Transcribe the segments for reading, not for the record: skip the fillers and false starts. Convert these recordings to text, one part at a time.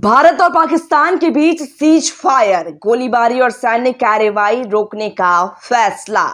भारत और पाकिस्तान के बीच cease fire, गोलीबारी और सैन्य कार्रवाई रोकने का फैसला।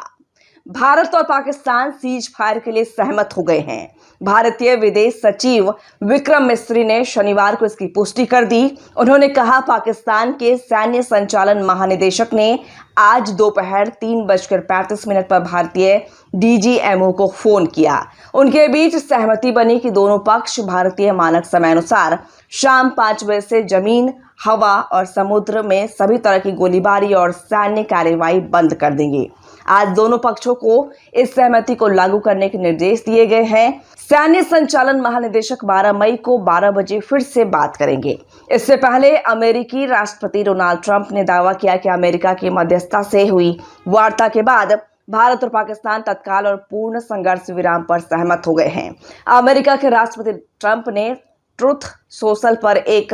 भारत और पाकिस्तान सीज फायर के लिए सहमत हो गए हैं। भारतीय विदेश सचिव विक्रम मिस्री ने शनिवार को इसकी पुष्टि कर दी। उन्होंने कहा, पाकिस्तान के सैन्य संचालन महानिदेशक ने आज दोपहर 3:35 पर भारतीय डीजीएमओ को फोन किया। उनके बीच सहमति बनी कि दोनों पक्ष भारतीय मानक समय अनुसार शाम 5 बजे से जमीन, हवा और समुद्र में सभी तरह की गोलीबारी और सैन्य कार्रवाई बंद कर देंगे। आज दोनों पक्षों को इस सहमति को लागू करने के निर्देश दिए गए हैं। सैन्य संचालन महानिदेशक 12 मई को 12 बजे फिर से बात करेंगे। इससे पहले अमेरिकी राष्ट्रपति डोनाल्ड ट्रंप ने दावा किया कि अमेरिका की मध्यस्थता से हुई वार्ता के बाद भारत और पाकिस्तान तत्काल और पूर्ण संघर्ष विराम पर सहमत हो गए हैं। अमेरिका के राष्ट्रपति ट्रंप ने ट्रुथ सोशल पर एक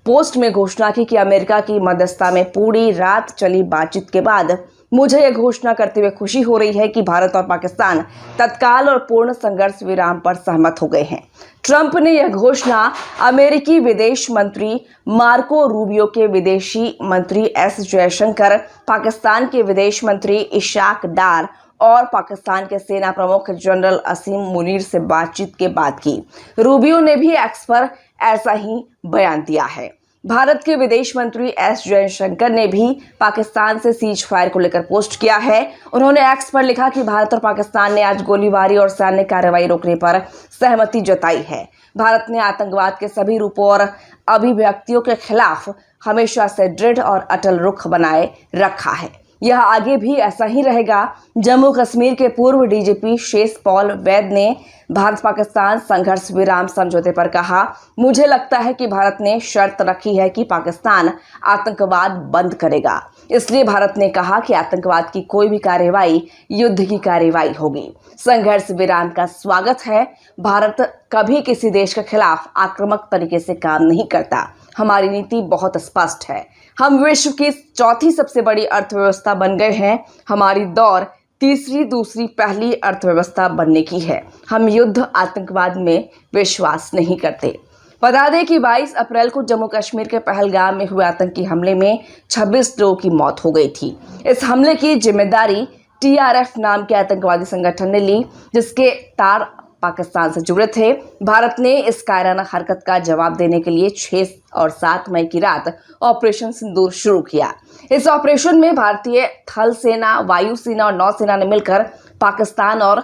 पोस्ट में घोषणा की कि अमेरिका की मध्यस्थता में पूरी रात चली बातचीत के बाद मुझे यह घोषणा करते हुए खुशी हो रही है कि भारत और पाकिस्तान तत्काल और पूर्ण संघर्ष विराम पर सहमत हो गए हैं। ट्रंप ने यह घोषणा अमेरिकी विदेश मंत्री मार्को रूबियो के विदेशी मंत्री एस जयशंकर, पाकिस्तान के विदेश मंत्री इशाक डार और पाकिस्तान के सेना प्रमुख जनरल असीम मुनीर से बातचीत के बाद की। रूबियो ने भी एक्स पर ऐसा ही बयान दिया है। भारत के विदेश मंत्री एस जयशंकर ने भी पाकिस्तान से सीज फायर को लेकर पोस्ट किया है। उन्होंने एक्स पर लिखा कि भारत और पाकिस्तान ने आज गोलीबारी और सैन्य कार्रवाई रोकने पर सहमति जताई है। भारत ने आतंकवाद के सभी रूपों और अभिव्यक्तियों के खिलाफ हमेशा से दृढ़ और अटल रुख बनाए रखा है। यह आगे भी ऐसा ही रहेगा। जम्मू कश्मीर के पूर्व डीजीपी शेष पॉल वैद ने भारत पाकिस्तान संघर्ष विराम समझौते पर कहा, मुझे लगता है कि भारत ने शर्त रखी है कि पाकिस्तान आतंकवाद बंद करेगा। इसलिए भारत ने कहा कि आतंकवाद की कोई भी कार्रवाई युद्ध की कार्रवाई होगी। संघर्ष विराम का स्वागत है। भारत कभी किसी देश के खिलाफ आक्रामक तरीके से काम नहीं करता। हमारी नीति बहुत स्पष्ट है। हम विश्व की चौथी सबसे बड़ी अर्थव्यवस्था बन गए हैं। हमारी दौड़ तीसरी, दूसरी, पहली अर्थव्यवस्था बनने की है। हम युद्ध, आतंकवाद में विश्वास नहीं करते। बता दें कि 22 अप्रैल को जम्मू कश्मीर के पहलगाम में हुए आतंकी हमले में 26 लोगों की मौत हो गई थी। इस हमले की जिम्मेदारी TRF नाम के आतंकवादी संगठन ने ली, जिसके तार पाकिस्तान से जुड़े थे। भारत ने इस कायराना हरकत का जवाब देने के लिए 6 और 7 मई की रात ऑपरेशन सिंदूर शुरू किया। इस ऑपरेशन में भारतीय थल सेना, वायुसेना और नौसेना ने मिलकर पाकिस्तान और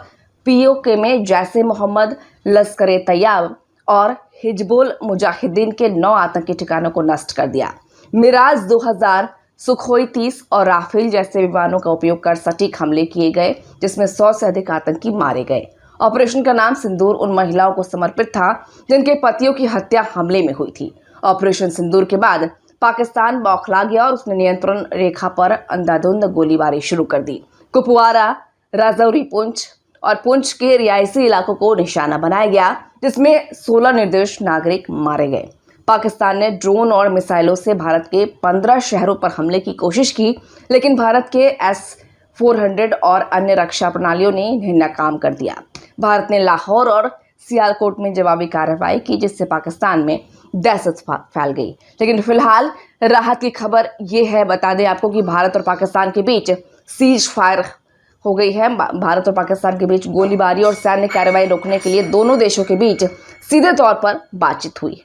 POK में जैश ए मोहम्मद, लश्कर-ए-तैयबा और हिजबुल मुजाहिदीन के 9 आतंकी ठिकानों को नष्ट कर दिया। मिराज 2000, सुखोई 30 और राफेल जैसे विमानों का उपयोग कर सटीक हमले किए गए, जिसमें 100 से अधिक आतंकी मारे गए। ऑपरेशन का नाम सिंदूर उन महिलाओं को समर्पित था जिनके पतियों की हत्या हमले में हुई थी। ऑपरेशन सिंदूर के बाद पाकिस्तान बौखला गया और उसने नियंत्रण रेखा पर अंधाधुंध गोलीबारी शुरू कर दी। कुपवारा, राजौरी, पुंछ और पुंछ के रिहायशी इलाकों को निशाना बनाया गया, जिसमें 16 निर्दोष नागरिक मारे गए। पाकिस्तान ने ड्रोन और मिसाइलों से भारत के 15 शहरों पर हमले की कोशिश की, लेकिन भारत के S-400 और अन्य रक्षा प्रणालियों ने इन्हें नाकाम कर दिया। भारत ने लाहौर और सियालकोट में जवाबी कार्रवाई की, जिससे पाकिस्तान में दहशत फैल गई। लेकिन फिलहाल राहत की खबर ये है, बता दें आपको कि भारत और पाकिस्तान के बीच सीज फायर हो गई है। भारत और पाकिस्तान के बीच गोलीबारी और सैन्य कार्रवाई रोकने के लिए दोनों देशों के बीच सीधे तौर पर बातचीत हुई।